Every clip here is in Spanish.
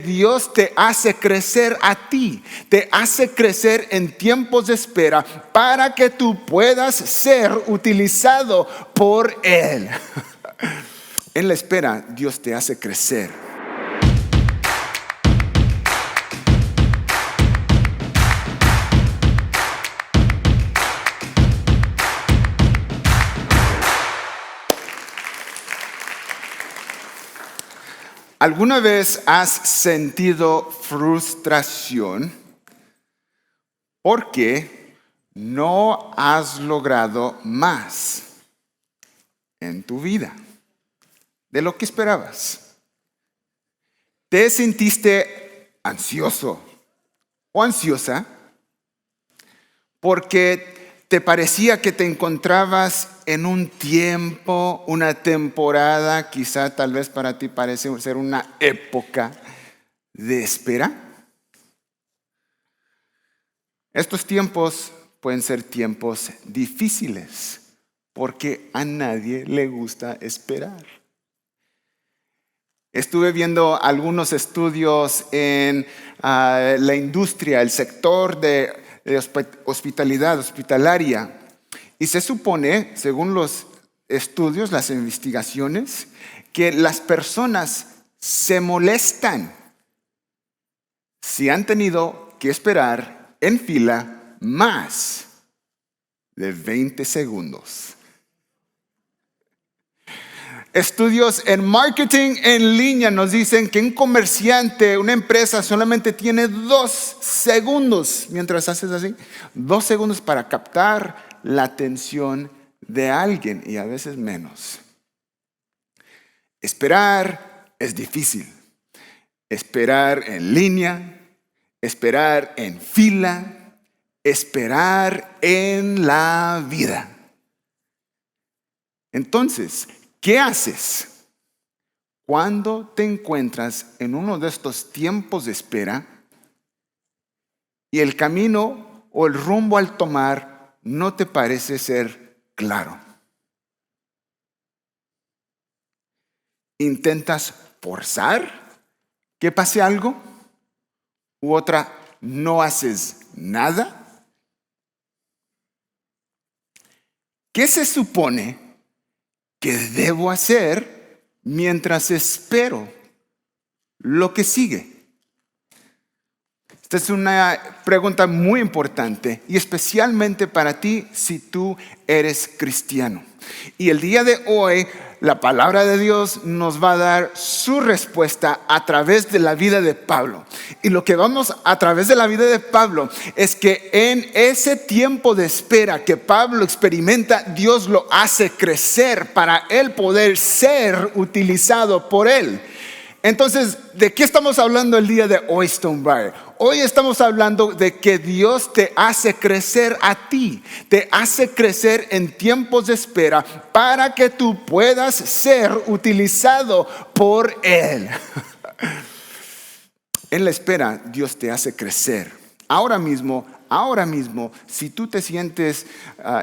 Dios te hace crecer a ti, te hace crecer en tiempos de espera para que tú puedas ser utilizado por Él. En la espera, Dios te hace crecer. ¿Alguna vez has sentido frustración porque no has logrado más en tu vida de lo que esperabas? ¿Te sentiste ansioso o ansiosa porque te parecía que te encontrabas en un tiempo, una temporada, quizá tal vez para ti parece ser una época de espera? Estos tiempos pueden ser tiempos difíciles porque a nadie le gusta esperar. Estuve viendo algunos estudios en la industria, el sector de hospitalaria, y se supone, según los estudios, las investigaciones, que las personas se molestan si han tenido que esperar en fila más de 20 segundos. Estudios en marketing en línea nos dicen que un comerciante, una empresa solamente tiene 2 segundos, mientras haces así, 2 segundos para captar la atención de alguien, y a veces menos. Esperar es difícil. Esperar en línea, esperar en fila, esperar en la vida. Entonces, ¿qué haces cuando te encuentras en uno de estos tiempos de espera y el camino o el rumbo al tomar no te parece ser claro? ¿Intentas forzar que pase algo? ¿U otra, no haces nada? ¿Qué se supone que debo hacer mientras espero lo que sigue? Esta es una pregunta muy importante y especialmente para ti si tú eres cristiano. Y el día de hoy la palabra de Dios nos va a dar su respuesta a través de la vida de Pablo. Y lo que vamos a través de la vida de Pablo es que en ese tiempo de espera que Pablo experimenta, Dios lo hace crecer para él poder ser utilizado por él. Entonces, ¿de qué estamos hablando el día de hoy, Stonebriar? Hoy estamos hablando de que Dios te hace crecer a ti, te hace crecer en tiempos de espera para que tú puedas ser utilizado por Él. En la espera, Dios te hace crecer. Ahora mismo, si tú te sientes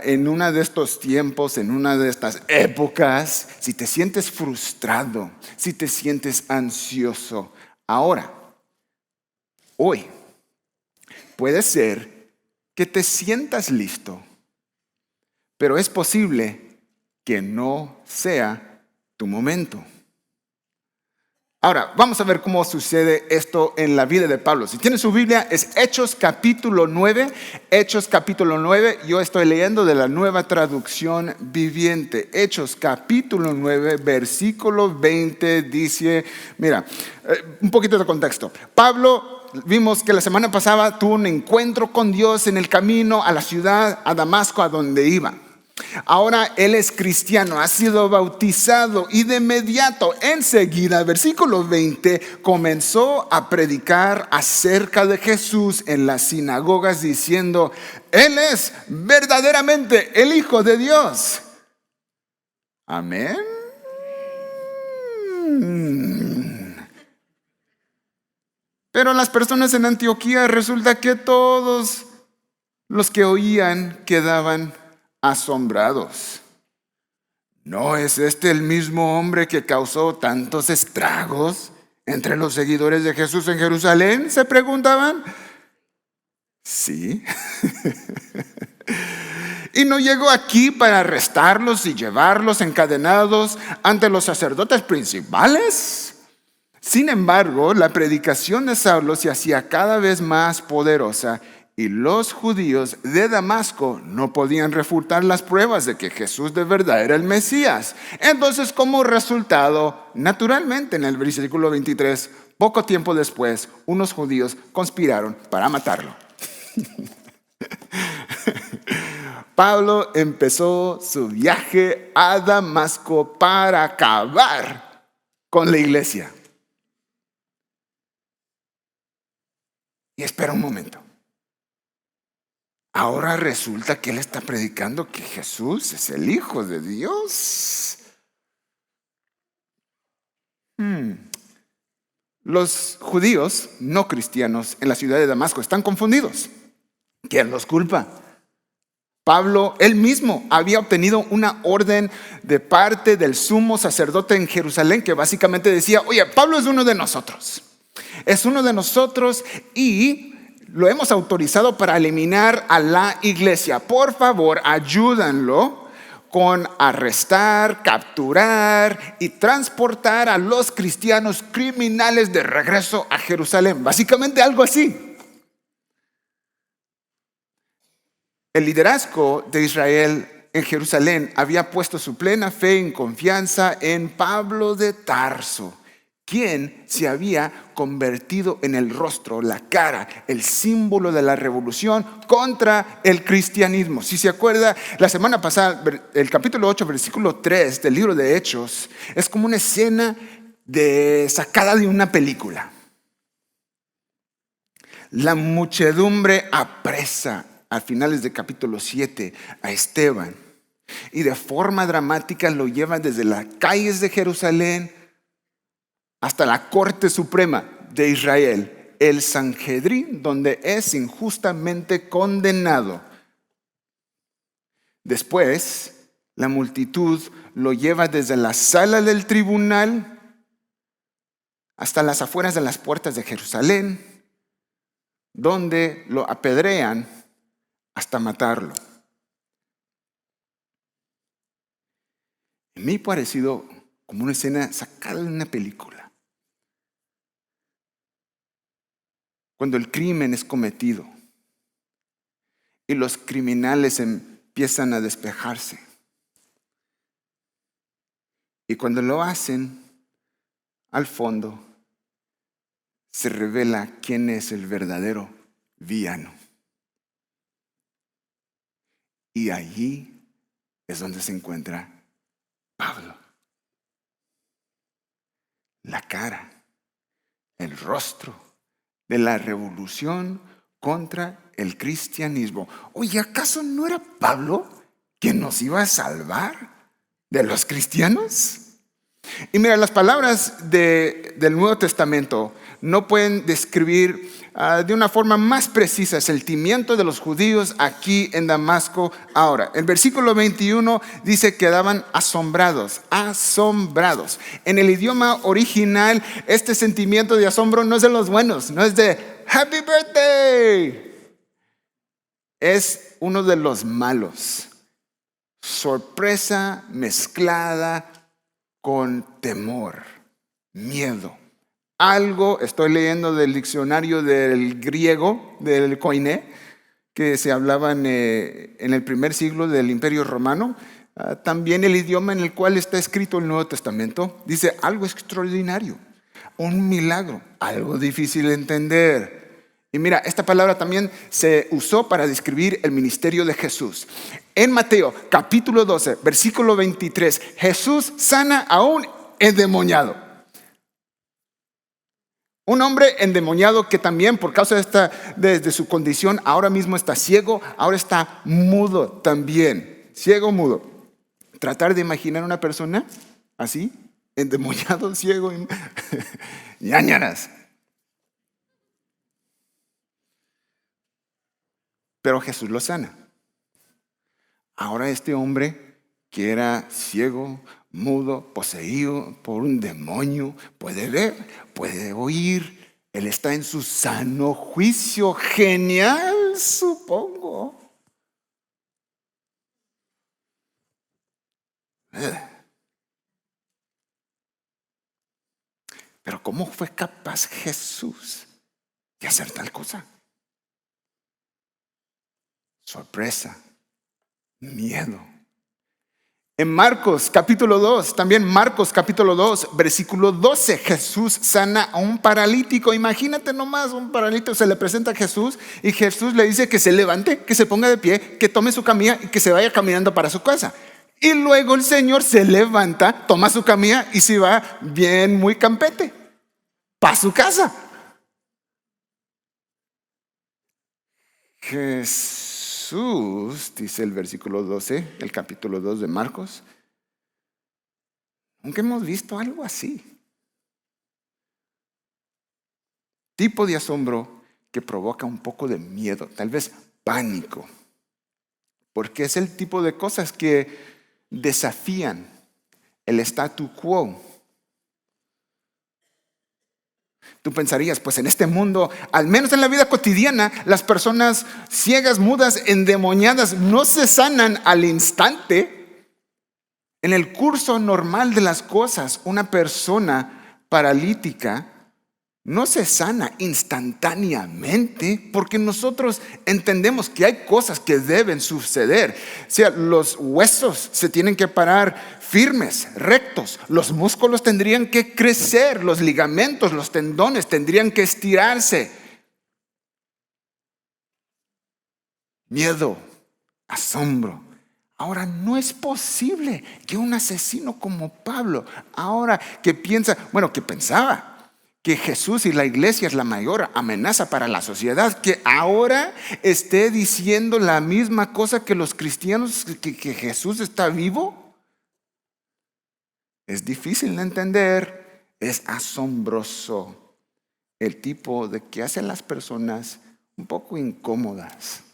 en uno de estos tiempos, en una de estas épocas, si te sientes frustrado, si te sientes ansioso, hoy, puede ser que te sientas listo, pero es posible que no sea tu momento. Ahora, vamos a ver cómo sucede esto en la vida de Pablo. Si tienes su Biblia, es Hechos capítulo 9. Hechos capítulo 9, yo estoy leyendo de la Nueva Traducción Viviente. Hechos capítulo 9, versículo 20 dice, mira, un poquito de contexto. Pablo, vimos que la semana pasada tuvo un encuentro con Dios en el camino a la ciudad, a Damasco, a donde iba. Ahora él es cristiano, ha sido bautizado y de inmediato, enseguida, versículo 20, comenzó a predicar acerca de Jesús en las sinagogas diciendo, Él es verdaderamente el Hijo de Dios. Amén. Pero las personas en Antioquía resulta que todos los que oían quedaban asombrados. ¿No es este el mismo hombre que causó tantos estragos entre los seguidores de Jesús en Jerusalén? Se preguntaban. Sí. Y no llegó aquí para arrestarlos y llevarlos encadenados ante los sacerdotes principales. Sin embargo, la predicación de Saulo se hacía cada vez más poderosa y los judíos de Damasco no podían refutar las pruebas de que Jesús de verdad era el Mesías. Entonces, como resultado, naturalmente en el versículo 23, poco tiempo después, unos judíos conspiraron para matarlo. Pablo empezó su viaje a Damasco para acabar con la iglesia. Y espera un momento. Ahora resulta que él está predicando que Jesús es el Hijo de Dios. Los judíos no cristianos en la ciudad de Damasco están confundidos. ¿Quién los culpa? Pablo, él mismo, había obtenido una orden de parte del sumo sacerdote en Jerusalén que básicamente decía, oye, Pablo es uno de nosotros. Es uno de nosotros y lo hemos autorizado para eliminar a la iglesia. Por favor, ayúdanlo con arrestar, capturar y transportar a los cristianos criminales de regreso a Jerusalén. Básicamente algo así. El liderazgo de Israel en Jerusalén había puesto su plena fe y confianza en Pablo de Tarso, quien se había convertido en el rostro, la cara, el símbolo de la revolución contra el cristianismo. Si se acuerda, la semana pasada, el capítulo 8, versículo 3 del libro de Hechos, es como una escena sacada de una película. La muchedumbre apresa a finales del capítulo 7 a Esteban y de forma dramática lo llevan desde las calles de Jerusalén hasta la Corte Suprema de Israel, el Sanhedrín, donde es injustamente condenado. Después, la multitud lo lleva desde la sala del tribunal hasta las afueras de las puertas de Jerusalén, donde lo apedrean hasta matarlo. Me ha parecido como una escena sacada de una película. Cuando el crimen es cometido y los criminales empiezan a despejarse. Y cuando lo hacen, al fondo se revela quién es el verdadero villano. Y allí es donde se encuentra Pablo. La cara, el rostro de la revolución contra el cristianismo. Oye, ¿acaso no era Pablo quien nos iba a salvar de los cristianos? Y mira, las palabras del Nuevo Testamento no pueden describir de una forma más precisa el sentimiento de los judíos aquí en Damasco ahora. El versículo 21 dice que quedaban asombrados. En el idioma original, este sentimiento de asombro no es de los buenos, no es de Happy Birthday. Es uno de los malos. Sorpresa mezclada con temor, miedo. Algo, estoy leyendo del diccionario del griego, del koiné, que se hablaba en el primer siglo del Imperio Romano. También el idioma en el cual está escrito el Nuevo Testamento dice algo extraordinario, un milagro, algo difícil de entender. Y mira, esta palabra también se usó para describir el ministerio de Jesús. En Mateo capítulo 12, versículo 23, Jesús sana a un endemoniado. Un hombre endemoniado que también por causa de su condición ahora mismo está ciego, ahora está mudo también. Ciego, mudo. Tratar de imaginar una persona así, endemoniado, ciego, ñañaras. Pero Jesús lo sana. Ahora este hombre que era ciego, mudo, poseído por un demonio, puede ver, puede oír. Él está en su sano juicio. Genial, supongo. Pero ¿cómo fue capaz Jesús de hacer tal cosa? Sorpresa, miedo. En Marcos capítulo 2, también Marcos capítulo 2, versículo 12, Jesús sana a un paralítico. Imagínate nomás, un paralítico se le presenta a Jesús y Jesús le dice que se levante, que se ponga de pie, que tome su camilla y que se vaya caminando para su casa. Y luego el Señor se levanta, toma su camilla y se va bien muy campete para su casa. Jesús, dice el versículo 12, el capítulo 2 de Marcos, nunca hemos visto algo así. Tipo de asombro que provoca un poco de miedo, tal vez pánico, porque es el tipo de cosas que desafían el statu quo. Tú pensarías, pues en este mundo, al menos en la vida cotidiana, las personas ciegas, mudas, endemoniadas no se sanan al instante. En el curso normal de las cosas, una persona paralítica no se sana instantáneamente porque nosotros entendemos que hay cosas que deben suceder. O sea, los huesos se tienen que parar firmes, rectos. Los músculos tendrían que crecer, los ligamentos, los tendones tendrían que estirarse. Miedo, asombro. Ahora no es posible que un asesino como Pablo, ahora que piensa, bueno, que pensaba que Jesús y la iglesia es la mayor amenaza para la sociedad, que ahora esté diciendo la misma cosa que los cristianos, que Jesús está vivo. Es difícil de entender, es asombroso el tipo de que hace a las personas un poco incómodas.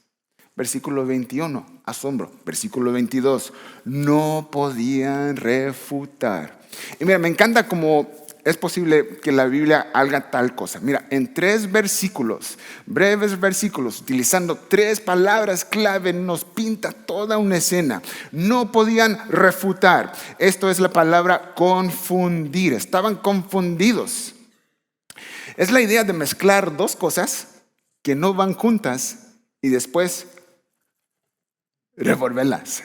Versículo 21, asombro. Versículo 22, no podían refutar. Y mira, me encanta cómo es posible que la Biblia haga tal cosa. Mira, en 3 versículos, breves versículos, utilizando 3 palabras clave, nos pinta toda una escena. No podían refutar. Esto es la palabra confundir. Estaban confundidos. Es la idea de mezclar 2 cosas que no van juntas y después revolverlas.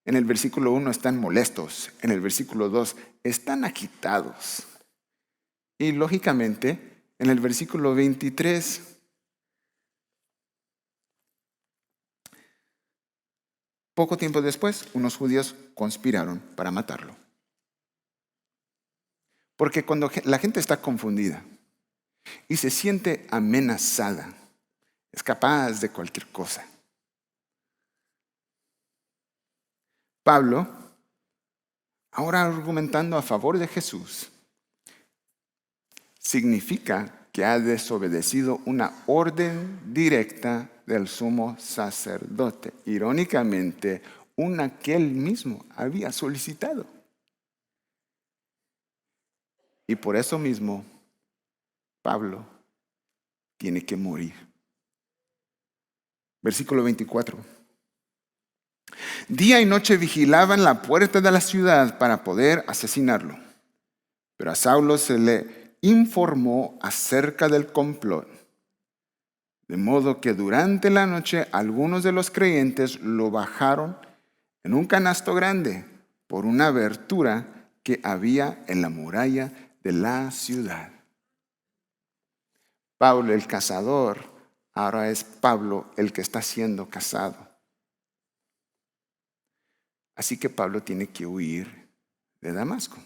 En el versículo 1 están molestos, en el versículo 2 están agitados. Y lógicamente, en el versículo 23, poco tiempo después, unos judíos conspiraron para matarlo. Porque cuando la gente está confundida y se siente amenazada, es capaz de cualquier cosa. Pablo, ahora argumentando a favor de Jesús, significa que ha desobedecido una orden directa del sumo sacerdote. Irónicamente, una que él mismo había solicitado. Y por eso mismo, Pablo tiene que morir. Versículo 24. Día y noche vigilaban la puerta de la ciudad para poder asesinarlo. Pero a Saulo se le informó acerca del complot. De modo que durante la noche algunos de los creyentes lo bajaron en un canasto grande por una abertura que había en la muralla de la ciudad. Pablo el cazador, ahora es Pablo el que está siendo cazado. Así que Pablo tiene que huir de Damasco.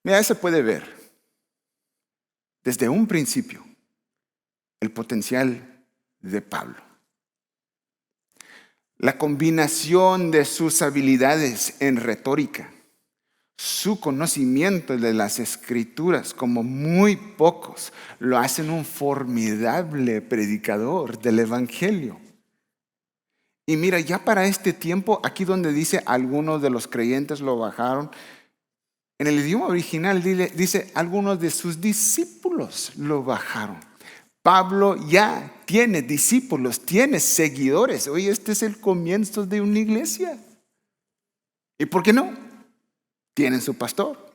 Mira, se puede ver desde un principio el potencial de Pablo. La combinación de sus habilidades en retórica, su conocimiento de las escrituras, como muy pocos, lo hacen un formidable predicador del evangelio. Y mira, ya para este tiempo, aquí donde dice algunos de los creyentes lo bajaron, en el idioma original dice algunos de sus discípulos lo bajaron. Pablo ya tiene discípulos, tiene seguidores. Oye, este es el comienzo de una iglesia. ¿Y por qué no? Tienen su pastor,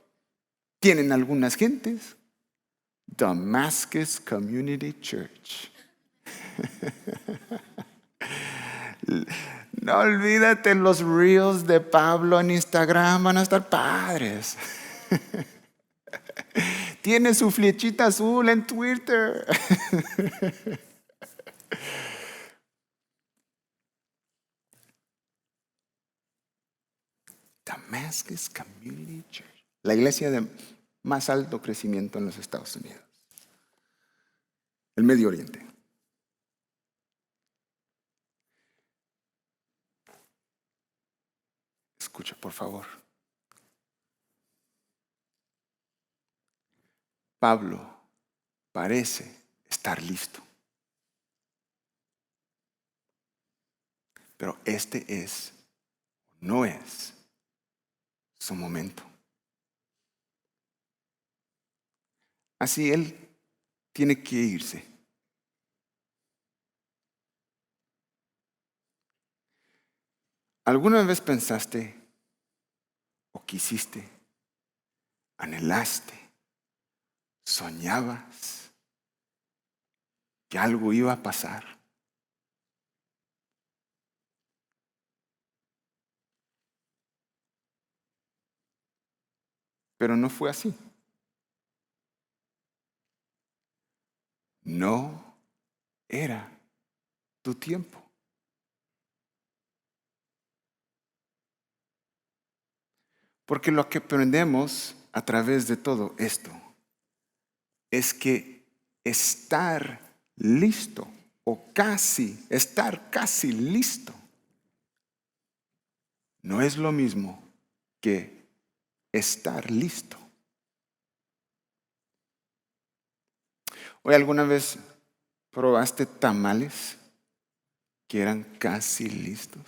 tienen algunas gentes. Damascus Community Church. No olvídate, los reels de Pablo en Instagram van a estar padres. Tiene su flechita azul en Twitter. Damascus Community Church. La iglesia de más alto crecimiento en los Estados Unidos. El Medio Oriente. Escucha, por favor. Pablo parece estar listo. Pero no es su momento. Así él tiene que irse. ¿Alguna vez pensaste o quisiste, anhelaste, soñabas que algo iba a pasar? Pero no fue así. No era tu tiempo. Porque lo que aprendemos a través de todo esto es que estar listo estar casi listo, no es lo mismo que estar listo. ¿Hoy alguna vez probaste tamales que eran casi listos?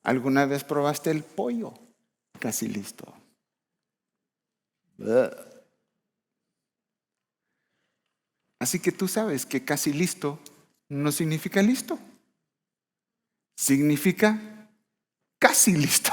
¿Alguna vez probaste el pollo casi listo? Así que tú sabes que casi listo no significa listo. Significa casi listo.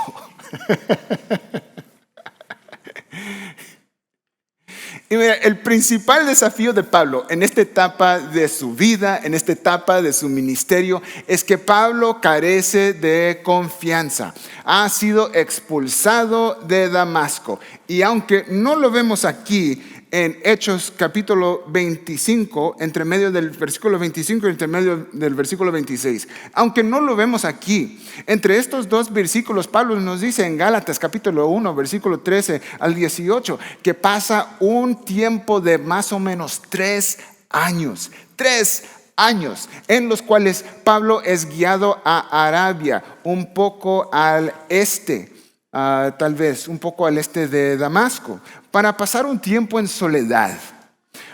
Y mira, el principal desafío de Pablo en esta etapa de su vida, en esta etapa de su ministerio, es que Pablo carece de confianza. Ha sido expulsado de Damasco. Y aunque no lo vemos aquí en Hechos capítulo 25, entre medio del versículo 25 y entre medio del versículo 26. Aunque no lo vemos aquí, entre estos dos versículos, Pablo nos dice en Gálatas capítulo 1, versículo 13 al 18, que pasa un tiempo de más o menos 3 años. 3 años en los cuales Pablo es guiado a Arabia, un poco al este. Tal vez un poco al este de Damasco, para pasar un tiempo en soledad,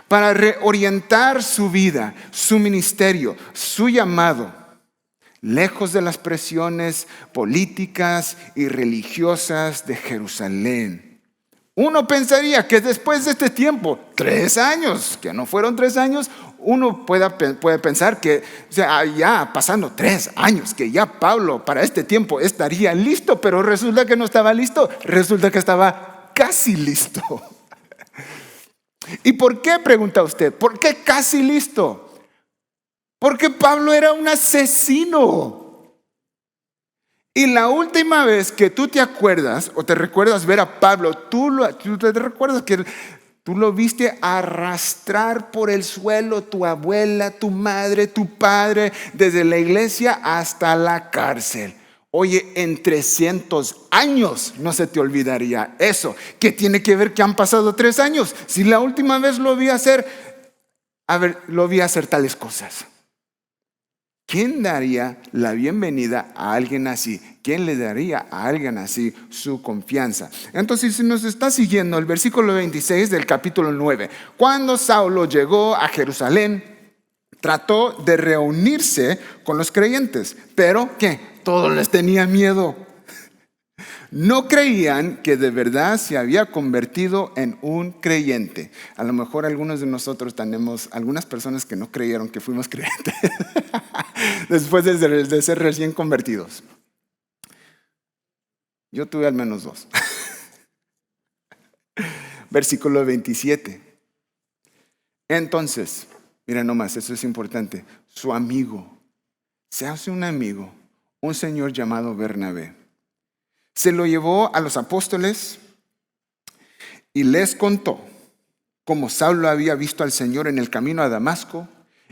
para reorientar su vida, su ministerio, su llamado, lejos de las presiones políticas y religiosas de Jerusalén. Uno pensaría que después de este tiempo, 3 años, que no fueron 3 años, uno puede pensar que ya pasando 3 años, que ya Pablo para este tiempo estaría listo, pero resulta que no estaba listo, resulta que estaba casi listo. ¿Y por qué, pregunta usted? ¿Por qué casi listo? Porque Pablo era un asesino. Y la última vez que tú te acuerdas o te recuerdas ver a Pablo, tú te recuerdas que tú lo viste arrastrar por el suelo, tu abuela, tu madre, tu padre, desde la iglesia hasta la cárcel. Oye, en 300 años no se te olvidaría eso. ¿Qué tiene que ver que han pasado 3 años? Si la última vez lo vi hacer tales cosas. ¿Quién daría la bienvenida a alguien así? ¿quién le daría a alguien así su confianza? Entonces, si nos está siguiendo el versículo 26 del capítulo 9, cuando Saulo llegó a Jerusalén, trató de reunirse con los creyentes, pero ¿qué? Todos les tenía miedo. No creían que de verdad se había convertido en un creyente. A lo mejor algunos de nosotros tenemos algunas personas que no creyeron que fuimos creyentes después de ser recién convertidos. Yo tuve al menos 2. Versículo 27. Entonces, mira nomás, eso es importante. Su amigo, se hace un amigo, un señor llamado Bernabé. Se lo llevó a los apóstoles y les contó cómo Saulo había visto al Señor en el camino a Damasco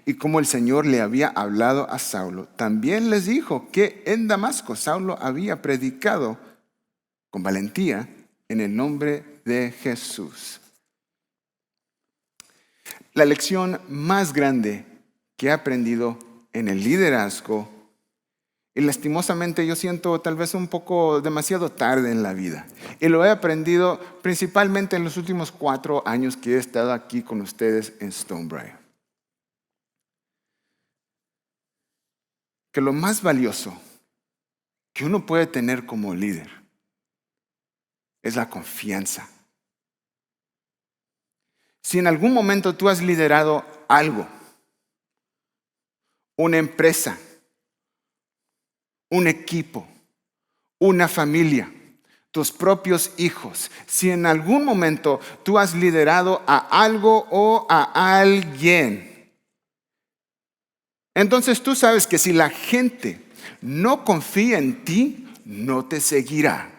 y cómo el Señor le había hablado a Saulo. También les dijo que en Damasco Saulo había predicado con valentía en el nombre de Jesús. La lección más grande que he aprendido en el liderazgo, y lastimosamente yo siento tal vez un poco demasiado tarde en la vida, y lo he aprendido principalmente en los últimos 4 años que he estado aquí con ustedes en Stonebriar, que lo más valioso que uno puede tener como líder es la confianza. Si en algún momento tú has liderado algo, una empresa, un equipo, una familia, tus propios hijos, si en algún momento tú has liderado a algo o a alguien, entonces tú sabes que si la gente no confía en ti, no te seguirá.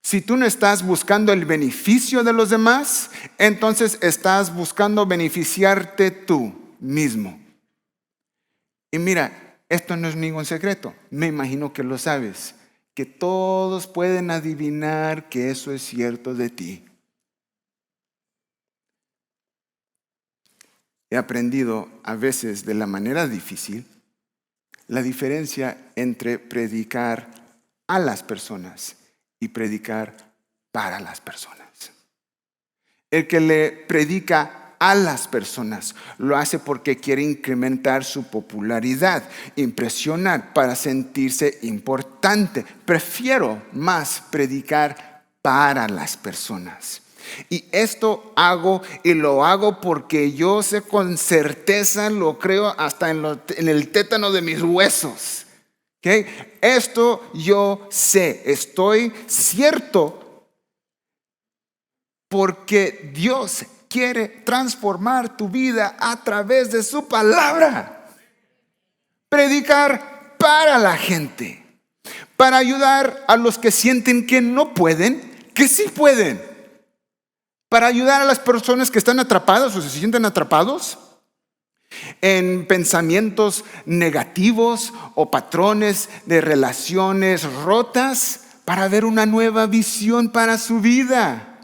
Si tú no estás buscando el beneficio de los demás, entonces estás buscando beneficiarte tú mismo. Y mira, esto no es ningún secreto. Me imagino que lo sabes, que todos pueden adivinar que eso es cierto de ti. He aprendido a veces de la manera difícil la diferencia entre predicar a las personas y predicar para las personas. El que le predica a las personas lo hace porque quiere incrementar su popularidad, impresionar para sentirse importante. Prefiero más predicar para las personas. Y esto hago y lo hago porque yo sé con certeza, lo creo hasta en el tétano de mis huesos. ¿Okay? Esto yo sé, estoy cierto porque Dios quiere transformar tu vida a través de su palabra. Predicar para la gente, para ayudar a los que sienten que no pueden, que sí pueden, para ayudar a las personas que están atrapadas o se sienten atrapados en pensamientos negativos o patrones de relaciones rotas, para ver una nueva visión para su vida,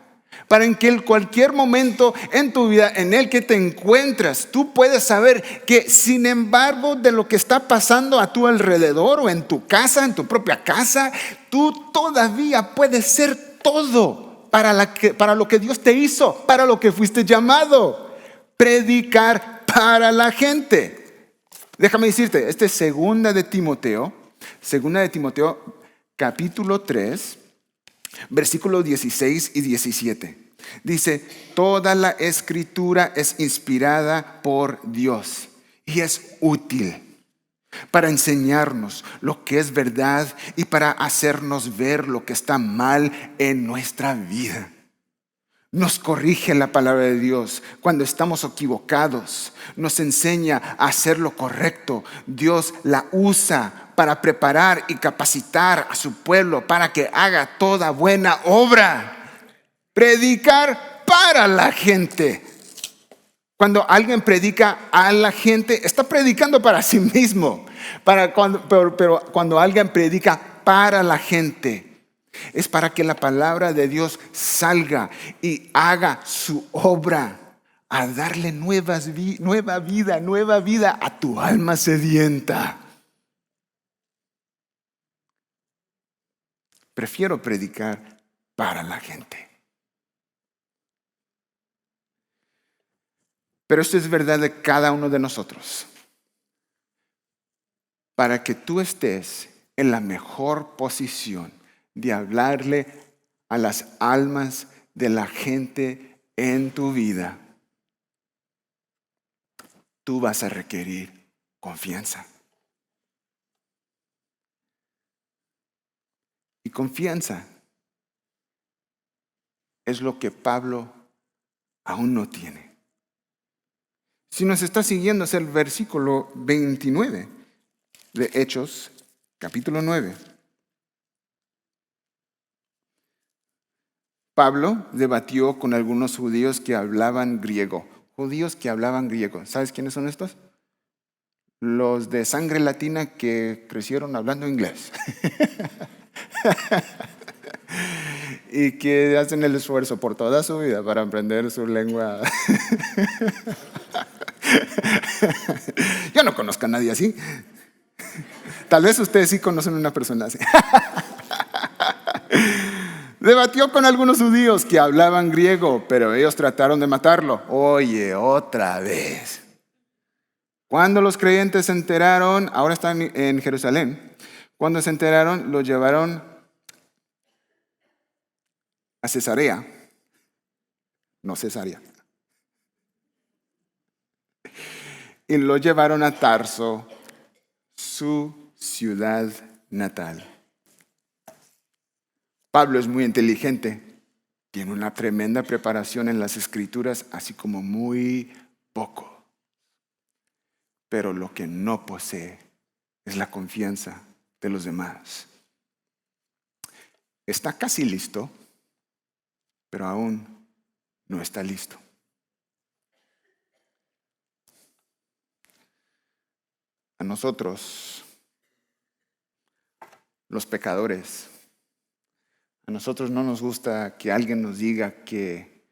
para en que en cualquier momento en tu vida en el que te encuentras, tú puedes saber que sin embargo de lo que está pasando a tu alrededor o en tu casa, en tu propia casa, tú todavía puedes ser todo para lo que Dios te hizo, para lo que fuiste llamado. Predicar para la gente. Déjame decirte, este es segunda de Timoteo capítulo 3, versículos 16 y 17. Dice, toda la escritura es inspirada por Dios y es útil para enseñarnos lo que es verdad y para hacernos ver lo que está mal en nuestra vida. Nos corrige la palabra de Dios cuando estamos equivocados. Nos enseña a hacer lo correcto. Dios la usa para preparar y capacitar a su pueblo para que haga toda buena obra. Predicar para la gente. Cuando alguien predica a la gente, está predicando para sí mismo. Pero cuando alguien predica para la gente, es para que la palabra de Dios salga y haga su obra, a darle nueva vida a tu alma sedienta. prefiero predicar para la gente. Pero esto es verdad de cada uno de nosotros. Para que tú estés en la mejor posición de hablarle a las almas de la gente en tu vida, tú vas a requerir confianza. Y confianza es lo que Pablo aún no tiene. Si nos está siguiendo, es el versículo 29 de Hechos, capítulo 9. Pablo debatió con algunos judíos que hablaban griego. Judíos que hablaban griego. ¿Sabes quiénes son estos? Los de sangre latina que crecieron hablando inglés. Y que hacen el esfuerzo por toda su vida para aprender su lengua. Yo no conozco a nadie así. Tal vez ustedes sí conocen a una persona así. Debatió con algunos judíos que hablaban griego, pero ellos trataron de matarlo. Oye, otra vez. Cuando los creyentes se enteraron, ahora están en Jerusalén, cuando se enteraron, lo llevaron a Cesarea, no Cesarea, y lo llevaron a Tarso, su ciudad natal. Pablo es muy inteligente, tiene una tremenda preparación en las Escrituras, así como muy poco. Pero lo que no posee es la confianza de los demás. Está casi listo, pero aún no está listo. A nosotros, los pecadores, a nosotros no nos gusta que alguien nos diga que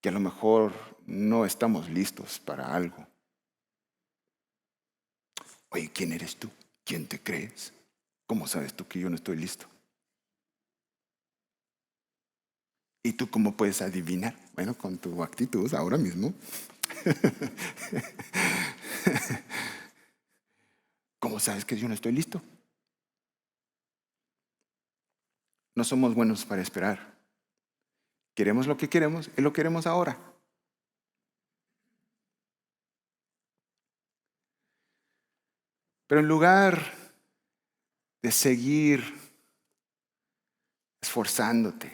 a lo mejor no estamos listos para algo. Oye, ¿quién eres tú? ¿Quién te crees? ¿Cómo sabes tú que yo no estoy listo? ¿Y tú cómo puedes adivinar? Bueno, con tu actitud ahora mismo. ¿Cómo sabes que yo no estoy listo? No somos buenos para esperar. Queremos lo que queremos y lo queremos ahora. Pero en lugar de seguir esforzándote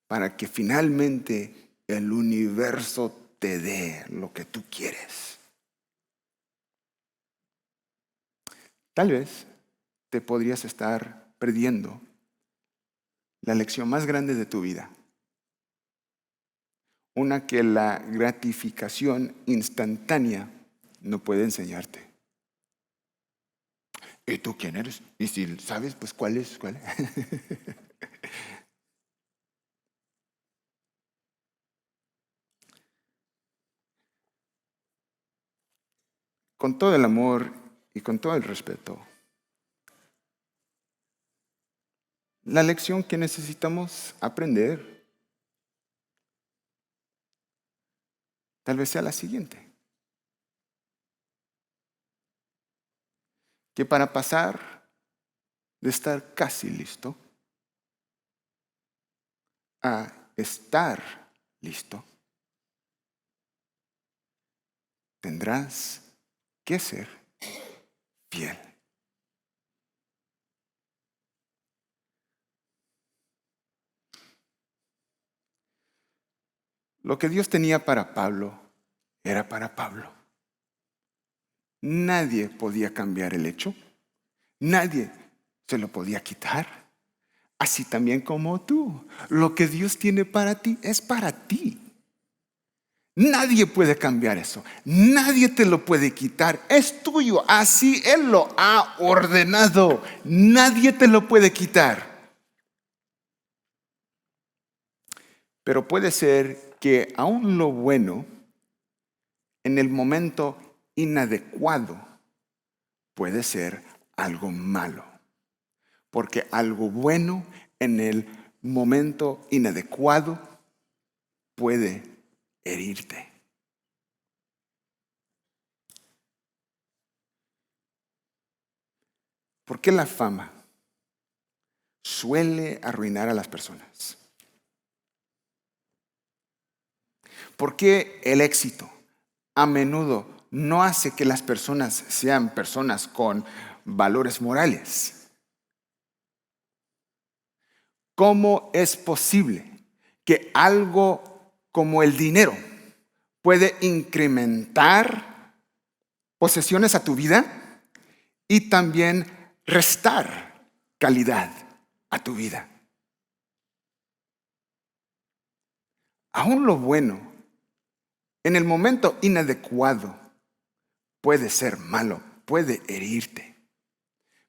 para que finalmente el universo te dé lo que tú quieres, tal vez te podrías estar perdiendo la lección más grande de tu vida. Una que la gratificación instantánea no puede enseñarte. ¿Y tú quién eres? Y si sabes, pues ¿cuál es? Con todo el amor y con todo el respeto, la lección que necesitamos aprender tal vez sea la siguiente. Que para pasar de estar casi listo a estar listo, tendrás que ser fiel. Lo que Dios tenía para Pablo era para Pablo. Nadie podía cambiar el hecho. Nadie se lo podía quitar. Así también como tú. Lo que Dios tiene para ti es para ti. Nadie puede cambiar eso. Nadie te lo puede quitar. Es tuyo. Así Él lo ha ordenado. Nadie te lo puede quitar. Pero puede ser que aún lo bueno, en el momento inadecuado, puede ser algo malo. porque algo bueno en el momento inadecuado puede herirte. ¿Por qué la fama suele arruinar a las personas? ¿Por qué el éxito a menudo no hace que las personas sean personas con valores morales? ¿Cómo es posible que algo como el dinero puede incrementar posesiones a tu vida y también restar calidad a tu vida? Aún lo bueno, en el momento inadecuado, puede ser malo, puede herirte.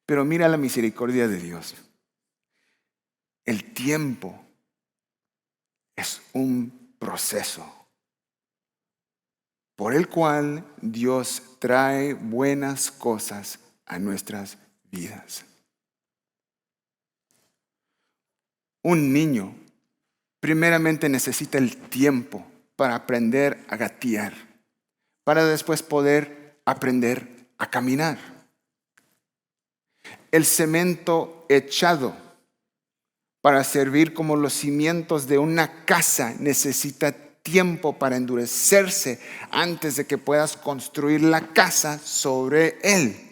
Pero mira la misericordia de Dios. El tiempo es un proceso por el cual Dios trae buenas cosas a nuestras vidas. Un niño primeramente necesita el tiempo para aprender a gatear, para después poder aprender a caminar. El cemento echado para servir como los cimientos de una casa necesita tiempo para endurecerse antes de que puedas construir la casa sobre él.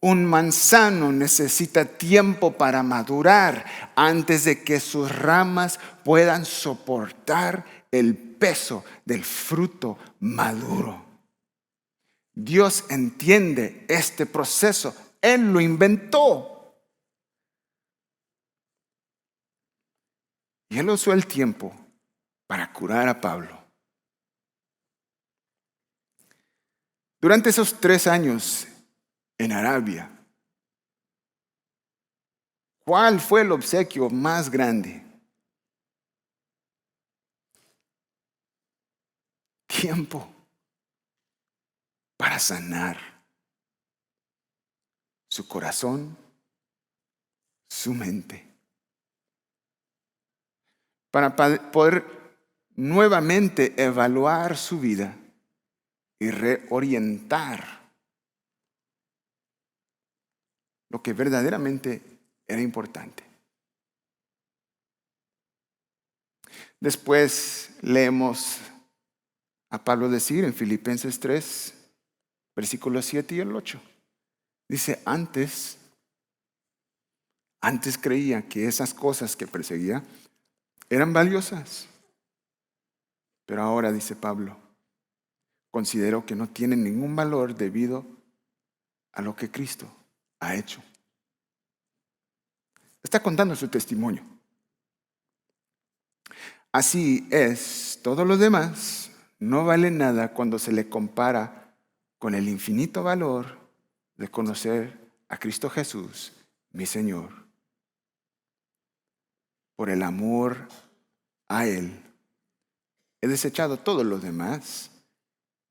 Un manzano necesita tiempo para madurar antes de que sus ramas puedan soportar el peso del fruto maduro. Dios entiende este proceso. Él lo inventó. Y Él usó el tiempo para curar a Pablo. Durante esos 3 años en Arabia, ¿cuál fue el obsequio más grande? Tiempo para sanar su corazón, su mente, para poder nuevamente evaluar su vida y reorientar lo que verdaderamente era importante. Después leemos a Pablo decir en Filipenses 3, versículos 7 y el 8. Dice, antes creía que esas cosas que perseguía eran valiosas. Pero ahora, dice Pablo, considero que no tienen ningún valor debido a lo que Cristo ha hecho. Está contando su testimonio. Así es, todo lo demás no vale nada cuando se le compara con el infinito valor de conocer a Cristo Jesús, mi Señor. Por el amor a Él, he desechado todo lo demás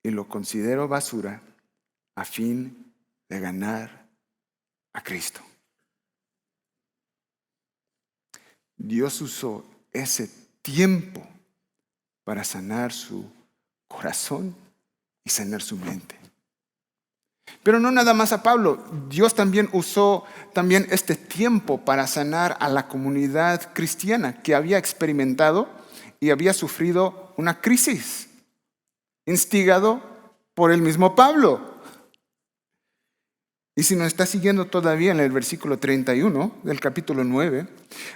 y lo considero basura a fin de ganar a Cristo. Dios usó ese tiempo para sanar su corazón y sanar su mente. Pero no nada más a Pablo. Dios también usó este tiempo para sanar a la comunidad cristiana que había experimentado y había sufrido una crisis, instigado por el mismo Pablo. Y si nos está siguiendo todavía en el versículo 31 del capítulo 9,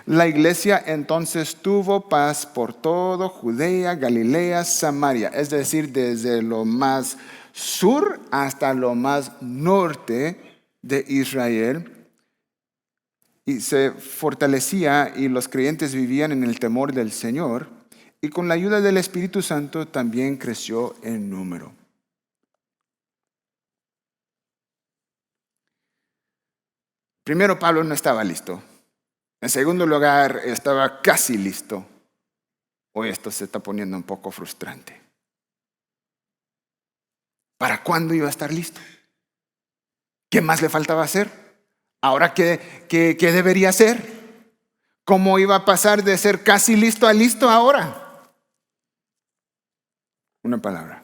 la iglesia entonces tuvo paz por todo Judea, Galilea, Samaria, es decir, desde lo más sur hasta lo más norte de Israel. Y se fortalecía y los creyentes vivían en el temor del Señor. Y con la ayuda del Espíritu Santo también creció en número. Primero, Pablo no estaba listo. En segundo lugar, estaba casi listo. Hoy esto se está poniendo un poco frustrante. ¿Para cuándo iba a estar listo? ¿Qué más le faltaba hacer? ¿Ahora qué debería hacer? ¿Cómo iba a pasar de ser casi listo a listo ahora? Una palabra: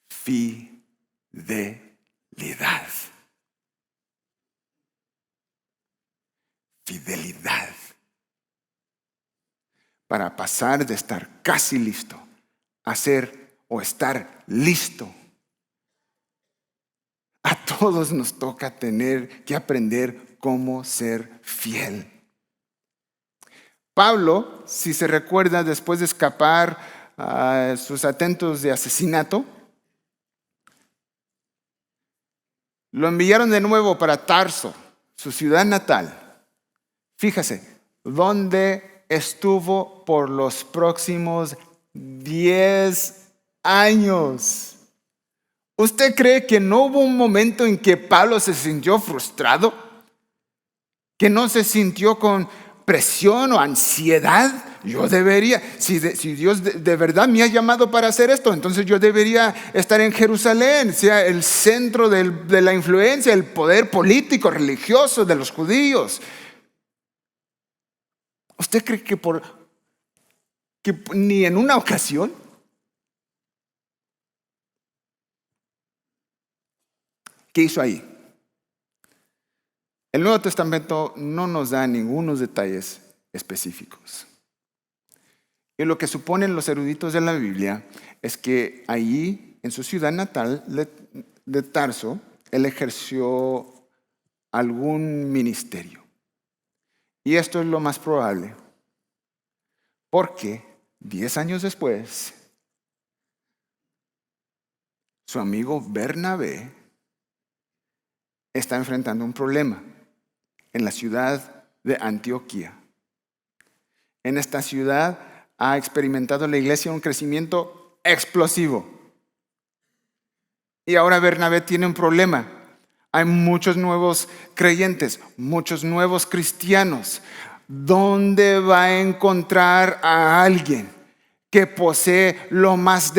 fidelidad. Fidelidad. Para pasar de estar casi listo a ser o estar listo. A todos nos toca tener que aprender cómo ser fiel. Pablo, si se recuerda, después de escapar a sus intentos de asesinato, lo enviaron de nuevo para Tarso, su ciudad natal. Fíjese, donde estuvo por los próximos 10 años. ¿Usted cree que no hubo un momento en que Pablo se sintió frustrado? ¿Que no se sintió con presión o ansiedad? Yo debería, si Dios de verdad me ha llamado para hacer esto, entonces yo debería estar en Jerusalén, sea el centro de la influencia, el poder político, religioso de los judíos. ¿Usted cree que ni en una ocasión? ¿Qué hizo ahí? El Nuevo Testamento no nos da ningunos detalles específicos. Y lo que suponen los eruditos de la Biblia es que allí, en su ciudad natal de Tarso, él ejerció algún ministerio. Y esto es lo más probable, porque 10 años después, su amigo Bernabé está enfrentando un problema en la ciudad de Antioquía. En esta ciudad ha experimentado la iglesia un crecimiento explosivo. Y ahora Bernabé tiene un problema. Hay muchos nuevos creyentes, muchos nuevos cristianos. ¿Dónde va a encontrar a alguien que posee lo más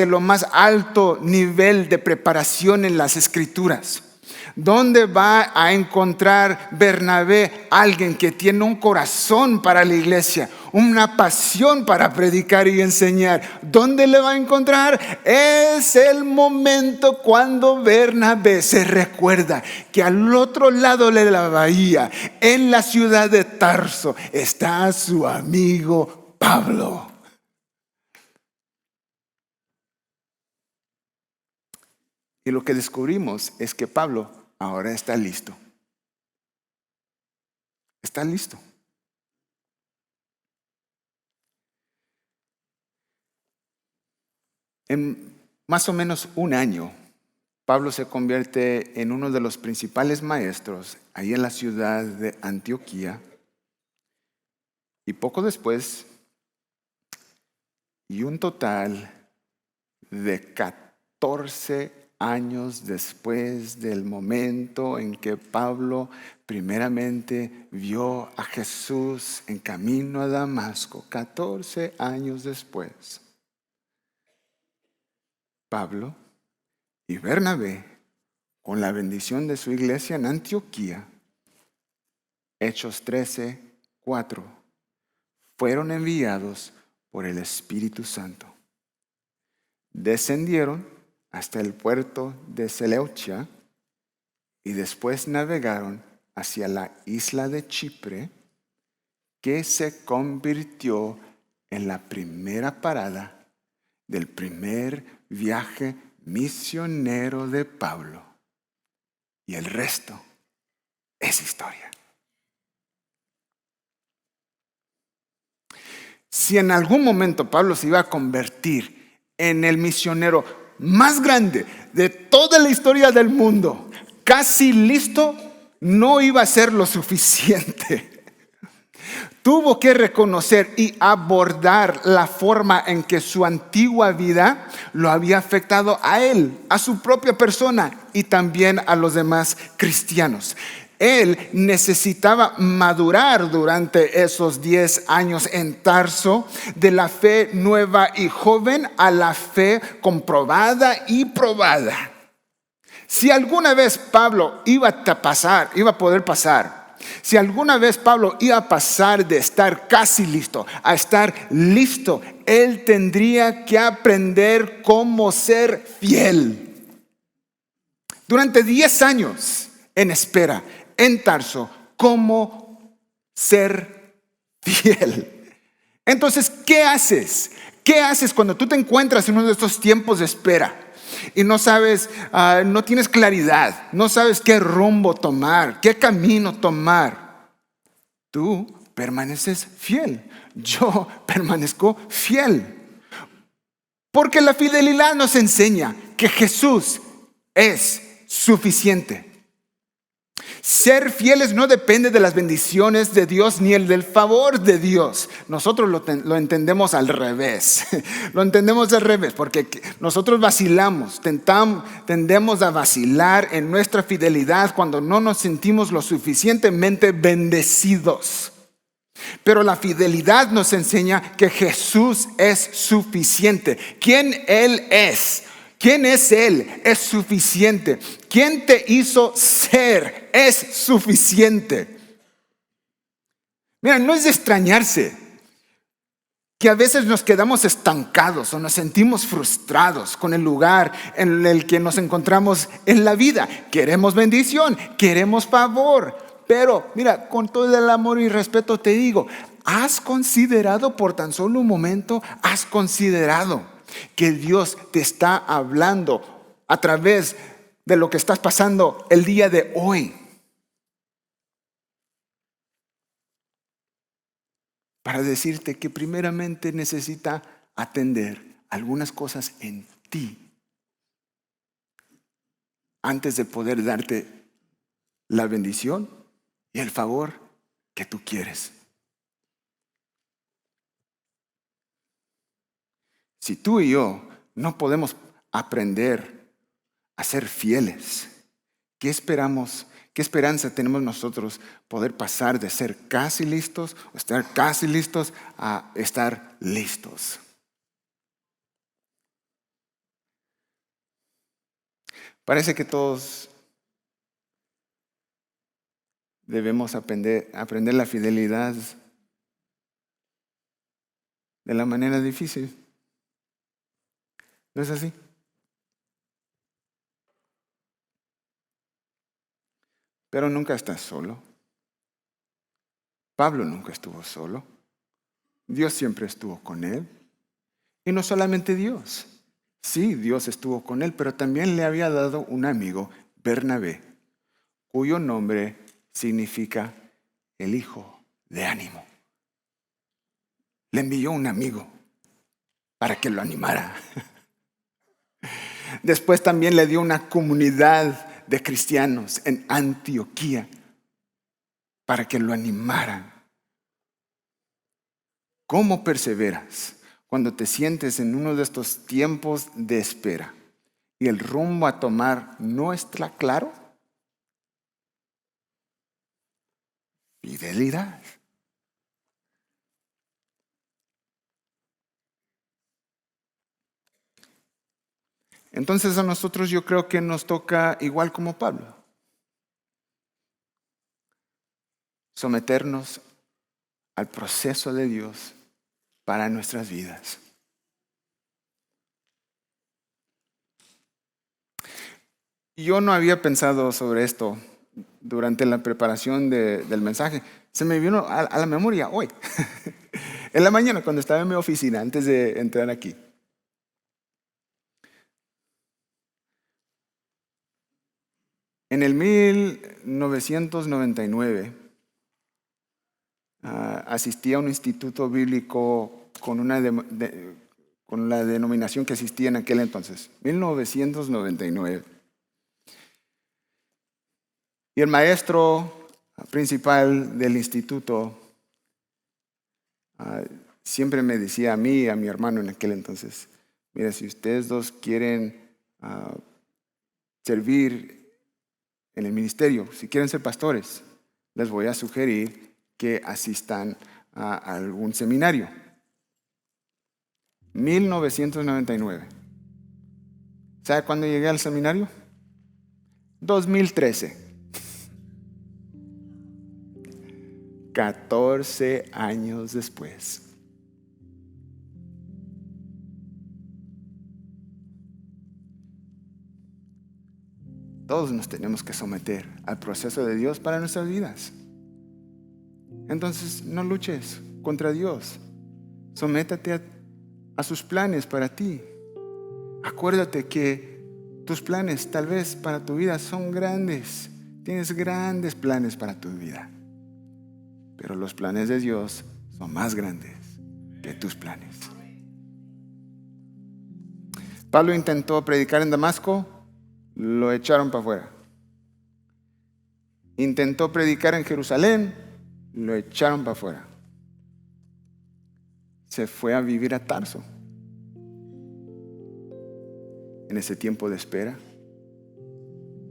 alto nivel de preparación en las Escrituras? ¿Dónde va a encontrar Bernabé alguien que tiene un corazón para la iglesia, una pasión para predicar y enseñar? ¿Dónde le va a encontrar? Es el momento cuando Bernabé se recuerda que al otro lado de la bahía, en la ciudad de Tarso, está su amigo Pablo. Y lo que descubrimos es que Pablo ahora está listo. Está listo. En más o menos un año, Pablo se convierte en uno de los principales maestros ahí en la ciudad de Antioquía. Y poco después, y un total de 14 años después del momento en que Pablo primeramente vio a Jesús en camino a Damasco, 14 años después, Pablo y Bernabé, con la bendición de su iglesia en Antioquía, Hechos 13:4, fueron enviados por el Espíritu Santo. Descendieron hasta el puerto de Seleucia y después navegaron hacia la isla de Chipre, que se convirtió en la primera parada del primer viaje misionero de Pablo. Y el resto es historia. Si en algún momento Pablo se iba a convertir en el misionero más grande de toda la historia del mundo, casi listo, no iba a ser lo suficiente. Tuvo que reconocer y abordar la forma en que su antigua vida lo había afectado a él, a su propia persona y también a los demás cristianos. Él necesitaba madurar durante esos 10 años en Tarso, de la fe nueva y joven a la fe comprobada y probada. Si alguna vez Pablo iba a poder pasar, si alguna vez Pablo iba a pasar de estar casi listo a estar listo, él tendría que aprender cómo ser fiel. Durante 10 años en espera, en Tarso, cómo ser fiel. Entonces, ¿qué haces? ¿Qué haces cuando tú te encuentras en uno de estos tiempos de espera? Y no sabes, no tienes claridad, no sabes qué rumbo tomar, qué camino tomar. Tú permaneces fiel. Yo permanezco fiel. Porque la fidelidad nos enseña que Jesús es suficiente. Ser fieles no depende de las bendiciones de Dios ni el del favor de Dios. Nosotros lo entendemos al revés. Lo entendemos al revés porque nosotros vacilamos, tendemos a vacilar en nuestra fidelidad cuando no nos sentimos lo suficientemente bendecidos. Pero la fidelidad nos enseña que Jesús es suficiente. ¿Quién Él es? ¿Quién es Él? Es suficiente. ¿Quién te hizo ser? Es suficiente. Mira, no es de extrañarse que a veces nos quedamos estancados o nos sentimos frustrados con el lugar en el que nos encontramos en la vida. Queremos bendición, queremos favor. Pero mira, con todo el amor y respeto te digo, ¿has considerado por tan solo un momento? ¿Has considerado que Dios te está hablando a través de lo que estás pasando el día de hoy? Para decirte que primeramente necesita atender algunas cosas en ti antes de poder darte la bendición y el favor que tú quieres. Si tú y yo no podemos aprender a ser fieles, ¿qué esperamos? ¿Qué esperanza tenemos nosotros poder pasar de ser casi listos o estar casi listos a estar listos? Parece que todos debemos aprender la fidelidad de la manera difícil. ¿No es así? Pero nunca estás solo. Pablo nunca estuvo solo. Dios siempre estuvo con él. Y no solamente Dios. Sí, Dios estuvo con él, pero también le había dado un amigo, Bernabé, cuyo nombre significa el hijo de ánimo. Le envió un amigo para que lo animara. Después también le dio una comunidad de cristianos en Antioquía para que lo animaran. ¿Cómo perseveras cuando te sientes en uno de estos tiempos de espera y el rumbo a tomar no está claro? Fidelidad. Entonces a nosotros yo creo que nos toca igual como Pablo, someternos al proceso de Dios para nuestras vidas. Yo no había pensado sobre esto durante la preparación del mensaje. Se me vino a la memoria hoy, en la mañana cuando estaba en mi oficina antes de entrar aquí. En el 1999 asistí a un instituto bíblico con la denominación que existía en aquel entonces, 1999. Y el maestro principal del instituto siempre me decía a mí y a mi hermano en aquel entonces, mira, si ustedes dos quieren servir en el ministerio, si quieren ser pastores, les voy a sugerir que asistan a algún seminario. 1999. ¿Sabe cuándo llegué al seminario? 2013. 14 años después. Todos nos tenemos que someter al proceso de Dios para nuestras vidas. Entonces, no luches contra Dios. Sométate a sus planes para ti. Acuérdate que tus planes tal vez para tu vida son grandes. Tienes grandes planes para tu vida. Pero los planes de Dios son más grandes que tus planes. Pablo intentó predicar en Damasco, lo echaron para afuera. Intentó predicar en Jerusalén, lo echaron para afuera. Se fue a vivir a Tarso. En ese tiempo de espera.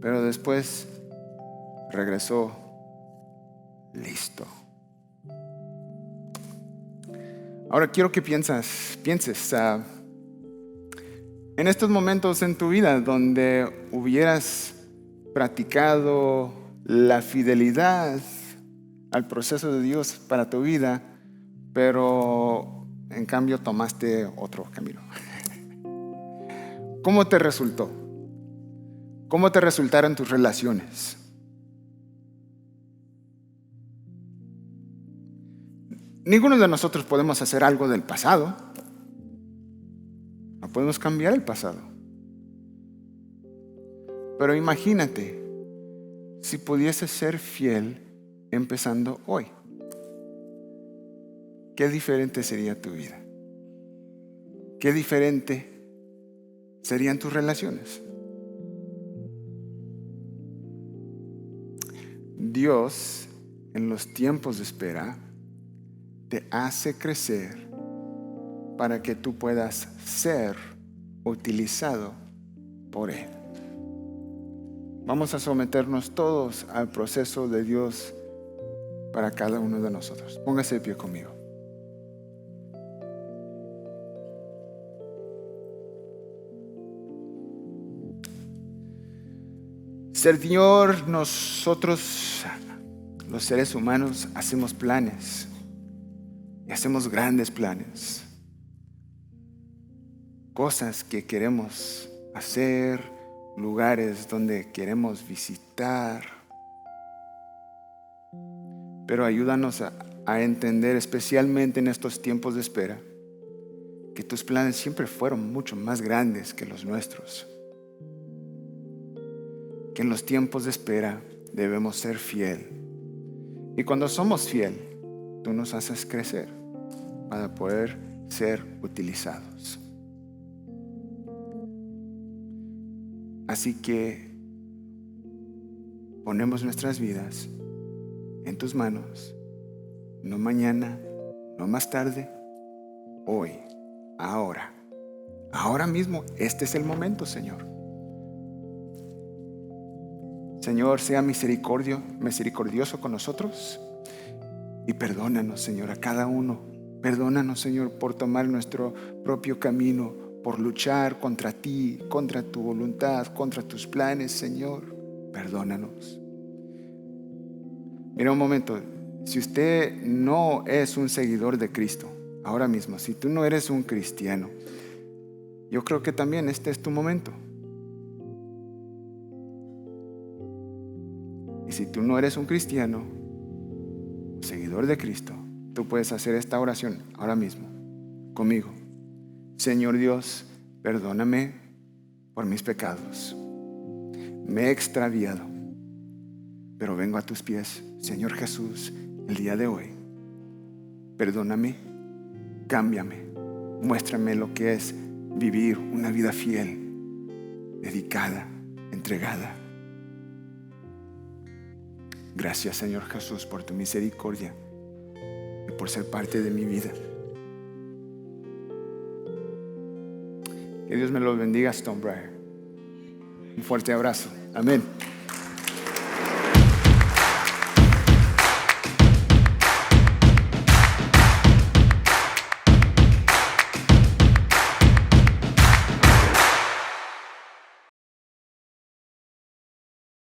Pero después regresó listo. Ahora quiero que pienses en estos momentos en tu vida donde hubieras practicado la fidelidad al proceso de Dios para tu vida, pero en cambio tomaste otro camino. ¿Cómo te resultó? ¿Cómo te resultaron tus relaciones? Ninguno de nosotros podemos hacer algo del pasado. No podemos cambiar el pasado. Pero imagínate si pudieses ser fiel empezando hoy. ¿Qué diferente sería tu vida? ¿Qué diferente serían tus relaciones? Dios, en los tiempos de espera, te hace crecer para que tú puedas ser utilizado por Él. Vamos a someternos todos al proceso de Dios para cada uno de nosotros. Póngase de pie conmigo. Señor, nosotros, los seres humanos, hacemos planes. Y hacemos grandes planes. Cosas que queremos hacer, lugares donde queremos visitar. Pero ayúdanos a entender, especialmente en estos tiempos de espera, que tus planes siempre fueron mucho más grandes que los nuestros. Que en los tiempos de espera debemos ser fiel. Y cuando somos fiel, tú nos haces crecer para poder ser utilizados. Así que ponemos nuestras vidas en tus manos, no mañana, no más tarde, hoy, ahora. Ahora mismo, este es el momento, Señor. Señor, sea misericordioso con nosotros y perdónanos, Señor, a cada uno. Perdónanos, Señor, por tomar nuestro propio camino, por luchar contra ti, contra tu voluntad, contra tus planes, Señor. Perdónanos. Mira un momento, si usted no es un seguidor de Cristo, ahora mismo, si tú no eres un cristiano, yo creo que también este es tu momento. Y si tú no eres un cristiano, seguidor de Cristo, tú puedes hacer esta oración ahora mismo conmigo. Señor Dios, perdóname por mis pecados. Me he extraviado, pero vengo a tus pies, Señor Jesús, el día de hoy. Perdóname, cámbiame, muéstrame lo que es vivir una vida fiel, dedicada, entregada. Gracias, Señor Jesús, por tu misericordia y por ser parte de mi vida. Que Dios me los bendiga, Stonebriar. Un fuerte abrazo. Amén.